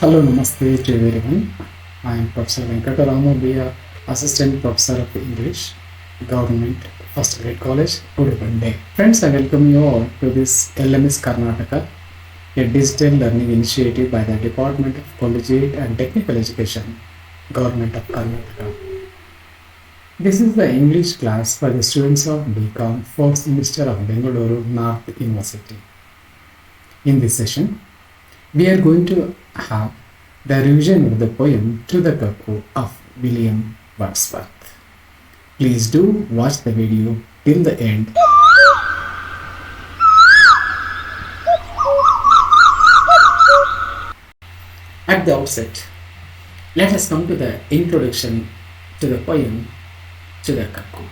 Hello, Namaste to everyone. I am Professor Venkataramu, Assistant Professor of English, Government First Grade College, Udupande. Friends, I welcome you all to this LMS Karnataka, a digital learning initiative by the Department of Collegiate and Technical Education, Government of Karnataka. This is the English class for the students of BCom, 4th semester of Bengaluru North University. In this session, we are going to have the revision of the poem To the Cuckoo of William Wordsworth. Please do watch the video till the end. At the outset, let us come to the introduction to the poem To the Cuckoo.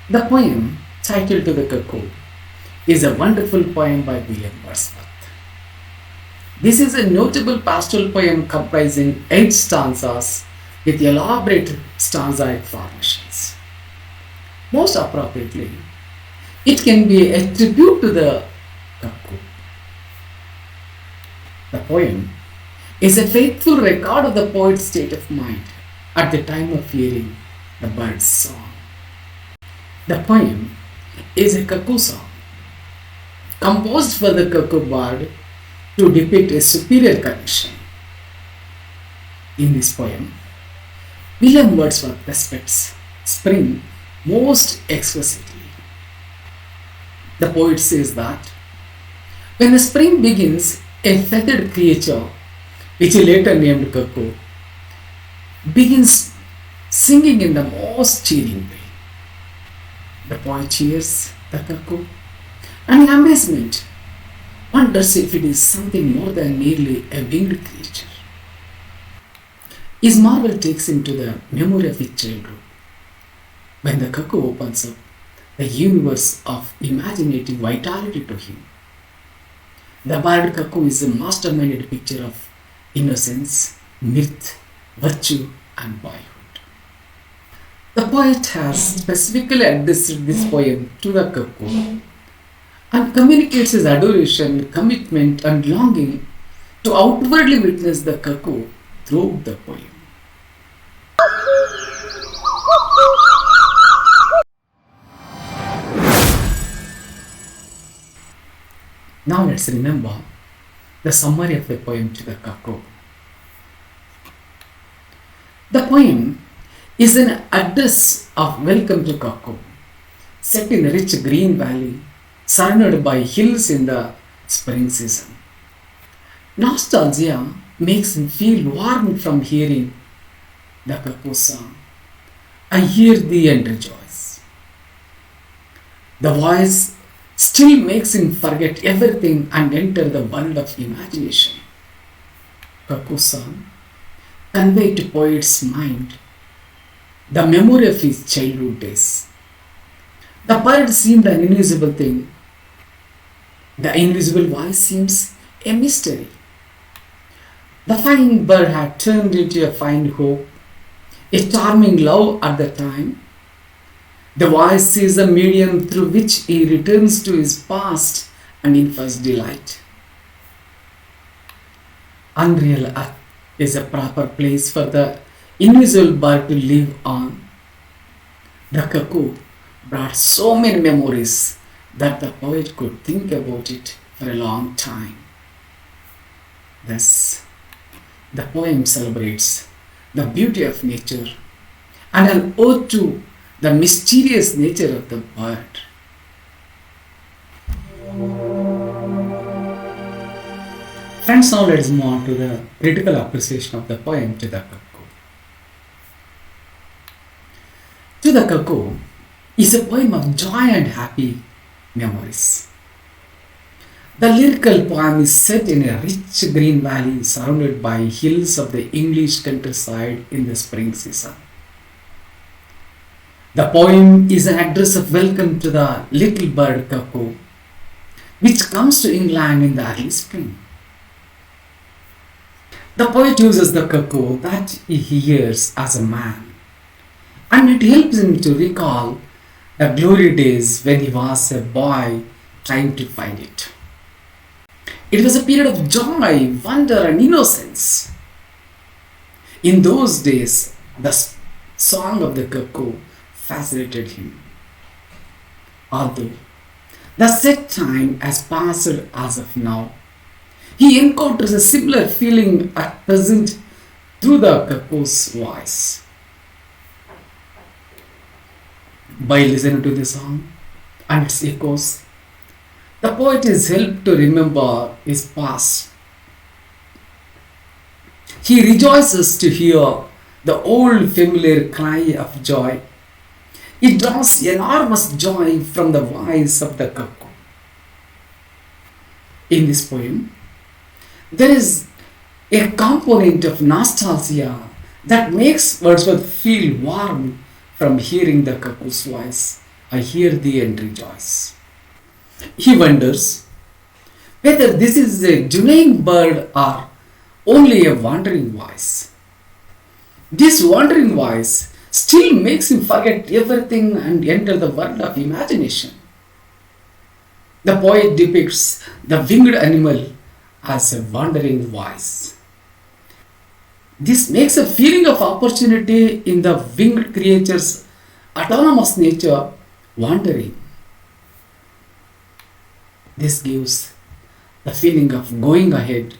The poem titled To the Cuckoo is a wonderful poem by William Wordsworth. This is a notable pastoral poem comprising 8 stanzas with elaborate stanzaic formations. Most appropriately, it can be a tribute to the cuckoo. The poem is a faithful record of the poet's state of mind at the time of hearing the bird's song. The poem is a cuckoo song composed for the cuckoo bird to depict a superior connection. In this poem, William Wordsworth respects spring most explicitly. The poet says that when the spring begins, a feathered creature, which he later named cuckoo, begins singing in the most cheering way. The poet cheers the cuckoo, and in amazement wonders if it is something more than merely a winged creature. His marvel takes him to the memory of his childhood, when the cuckoo opens up the universe of imaginative vitality to him. The bird cuckoo is a masterminded picture of innocence, mirth, virtue, and boyhood. The poet has specifically addressed this poem to the cuckoo and communicates his adoration, commitment, and longing to outwardly witness the cuckoo throughout the poem. Now let's remember the summary of the poem To the Cuckoo. The poem is an address of welcome to cuckoo, set in a rich green valley surrounded by hills in the spring season. Nostalgia makes him feel warm from hearing the cuckoo song. I hear thee and rejoice. The voice still makes him forget everything and enter the world of imagination. Cuckoo song convey to poet's mind the memory of his childhood days. The bird seemed an invisible thing. The invisible voice seems a mystery. The fine bird had turned into a fine hope, a charming love at the time. The voice is a medium through which he returns to his past and in first delight. Unreal earth is a proper place for the invisible bird to live on. The cuckoo brought so many memories that the poet could think about it for a long time. Thus, the poem celebrates the beauty of nature and an ode to the mysterious nature of the bird. Friends, now let's move on to the critical appreciation of the poem To the Cuckoo. To the Cuckoo is a poem of joy and happy memories. The lyrical poem is set in a rich green valley surrounded by hills of the English countryside in the spring season. The poem is an address of welcome to the little bird cuckoo, which comes to England in the early spring. The poet uses the cuckoo that he hears as a man, and it helps him to recall the glory days when he was a boy trying to find it. It was a period of joy, wonder, and innocence. In those days, the song of the cuckoo fascinated him. Although the set time has passed as of now, he encounters a similar feeling at present through the cuckoo's voice. By listening to the song and its echoes, the poet is helped to remember his past. He rejoices to hear the old familiar cry of joy. He draws enormous joy from the voice of the cuckoo. In this poem, there is a component of nostalgia that makes Wordsworth feel warm from hearing the cuckoo's voice. I hear thee and rejoice. He wonders whether this is a genuine bird or only a wandering voice. This wandering voice still makes him forget everything and enter the world of imagination. The poet depicts the winged animal as a wandering voice. This makes a feeling of opportunity in the winged creature's autonomous nature wandering. This gives the feeling of going ahead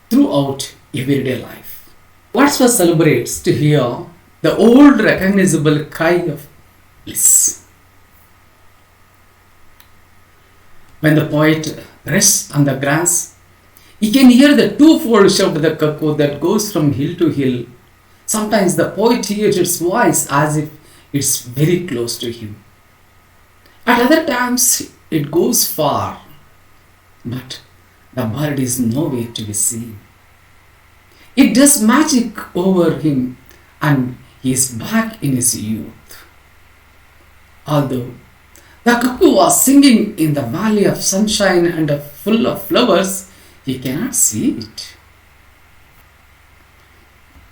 throughout everyday life. Wordsworth celebrates to hear the old recognizable cry of bliss. When the poet rests on the grass, he can hear the twofold shout of the cuckoo that goes from hill to hill. Sometimes the poet hears its voice as if it's very close to him. At other times, it goes far, but the bird is nowhere to be seen. It does magic over him and he is back in his youth. Although the cuckoo was singing in the valley of sunshine and full of flowers, he cannot see it.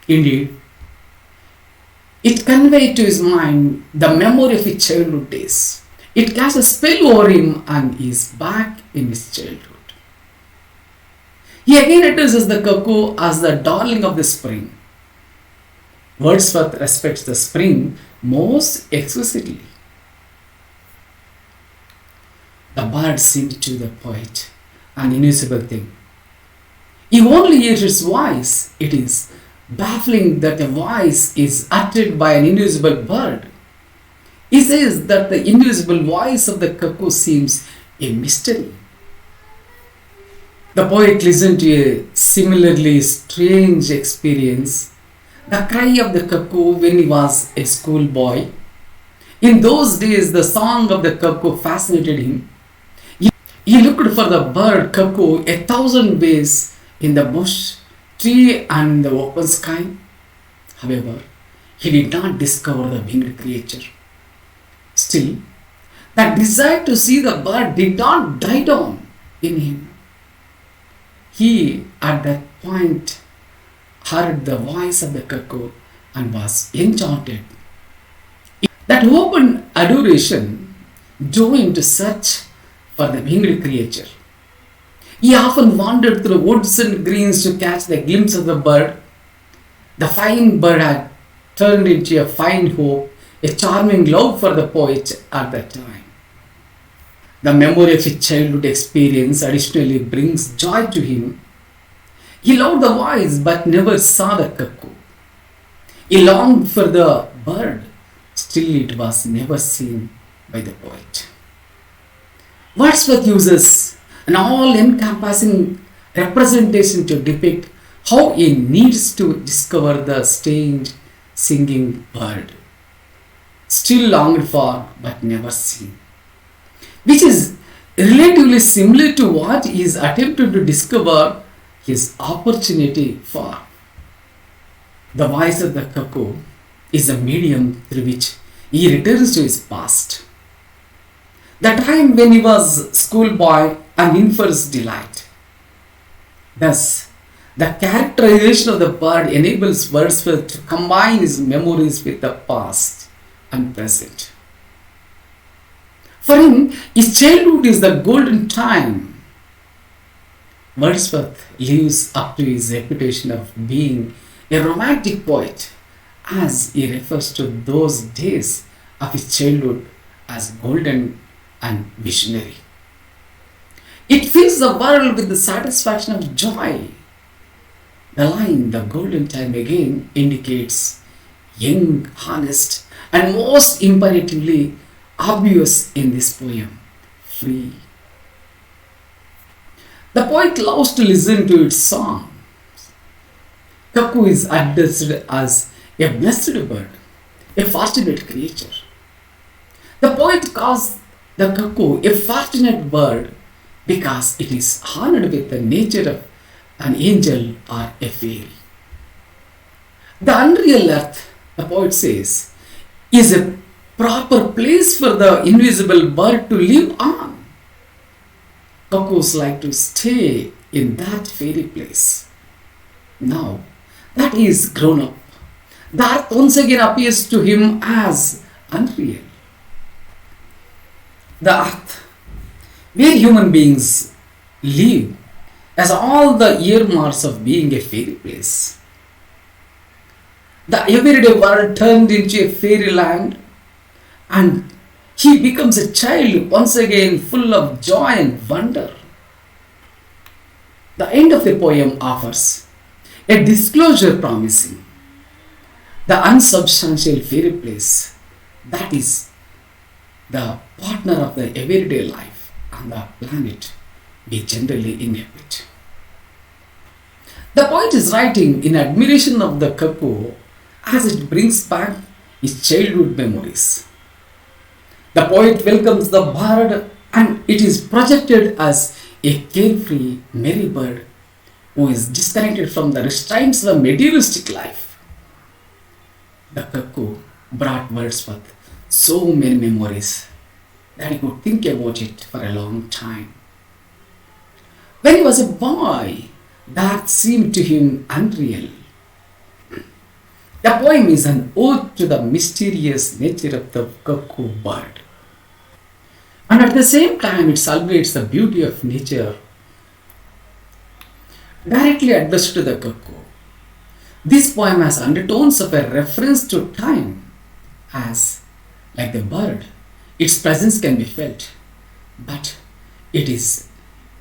Indeed, it conveyed to his mind the memory of his childhood days. It casts a spell over him and he is back in his childhood. He again addresses the cuckoo as the darling of the spring. Wordsworth respects the spring most exquisitely. The bird seemed to the poet an invisible thing. He only hears its voice. It is baffling that a voice is uttered by an invisible bird. He says that the invisible voice of the cuckoo seems a mystery. The poet listened to a similarly strange experience, the cry of the cuckoo when he was a schoolboy. In those days, the song of the cuckoo fascinated him. He looked for the bird cuckoo 1,000 ways in the bush, tree and the open sky. However, he did not discover the winged creature. Still, that desire to see the bird did not die down in him. He, at that point, heard the voice of the cuckoo and was enchanted. That open adoration drove him to search for the winged creature. He often wandered through woods and greens to catch the glimpse of the bird. The fine bird had turned into a fine hope, a charming love for the poet at that time. The memory of his childhood experience additionally brings joy to him. He loved the voice but never saw the cuckoo. He longed for the bird, still it was never seen by the poet. Wordsworth uses an all-encompassing representation to depict how he needs to discover the strange singing bird, still longed for but never seen, which is relatively similar to what he is attempting to discover his opportunity for. The voice of the cuckoo is a medium through which he returns to his past, the time when he was schoolboy and infant's delight. Thus, the characterization of the bird enables Wordsworth to combine his memories with the past and present. For him, his childhood is the golden time. Wordsworth lives up to his reputation of being a romantic poet as he refers to those days of his childhood as golden and visionary. It fills the world with the satisfaction of joy. The line, the golden time again, indicates young, honest, and most imperatively obvious in this poem, free. The poet loves to listen to its song. Cuckoo is addressed as a blessed bird, a fortunate creature. The poet calls the cuckoo a fortunate bird because it is honored with the nature of an angel or a fairy. The unreal earth, the poet says, is a proper place for the invisible bird to live on. Cuckoos like to stay in that fairy place. Now that he is grown up, the earth once again appears to him as unreal. The earth, where human beings live, has all the earmarks of being a fairy place. The everyday world turned into a fairyland, and he becomes a child once again full of joy and wonder. The end of the poem offers a disclosure promising the unsubstantial fairy place that is the partner of the everyday life on the planet we generally inhabit. The poet is writing in admiration of the cuckoo as it brings back his childhood memories. The poet welcomes the bird, and it is projected as a carefree, merry bird who is disconnected from the restraints of materialistic life. The cuckoo brought Wordsworth so many memories that he could think about it for a long time. When he was a boy, that seemed to him unreal. The poem is an ode to the mysterious nature of the cuckoo bird. And at the same time, it celebrates the beauty of nature directly addressed to the cuckoo. This poem has undertones of a reference to time, as, like the bird, its presence can be felt, but it is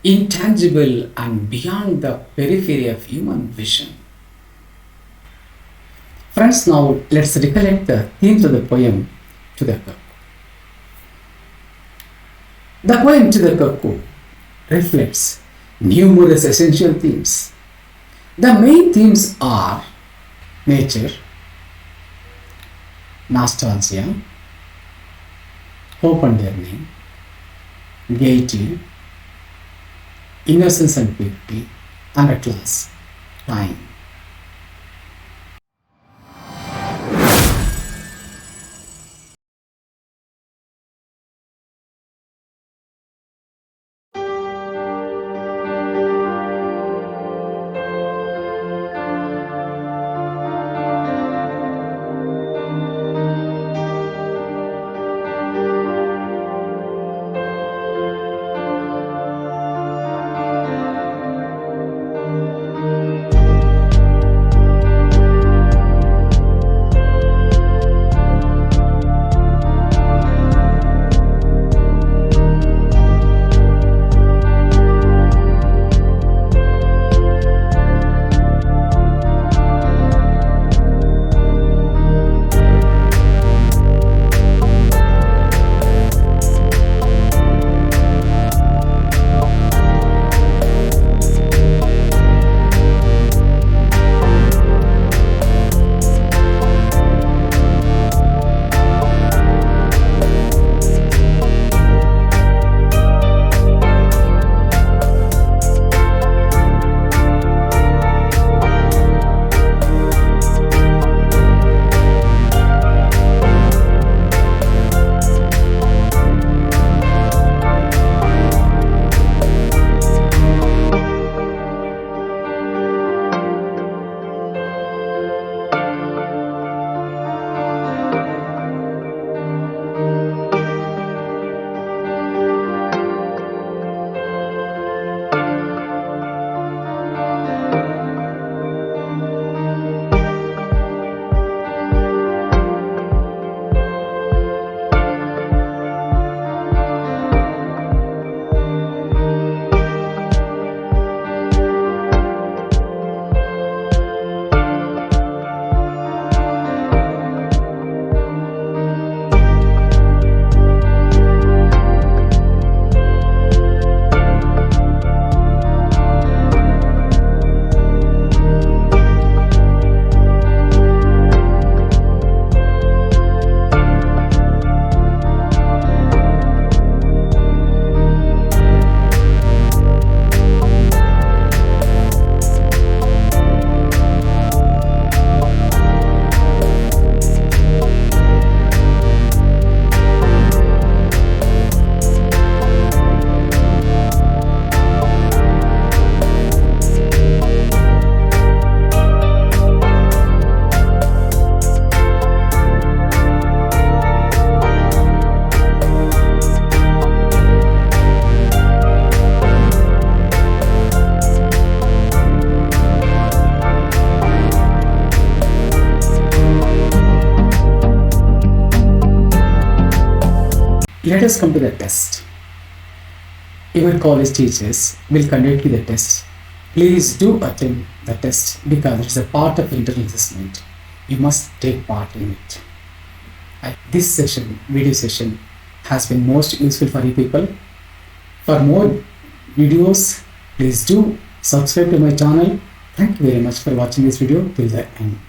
intangible and beyond the periphery of human vision. Friends, now let's recollect the themes of the poem To the Cuckoo. The poem To the Cuckoo reflects numerous essential themes. The main themes are nature, nostalgia, hope and yearning, gaiety, innocence and purity, and at last, time. Let us come to the test. Your college teachers will conduct you the test. Please do attend the test because it's a part of internal assessment. You must take part in it. This video session, has been most useful for you people. For more videos, please do subscribe to my channel. Thank you very much for watching this video till the end.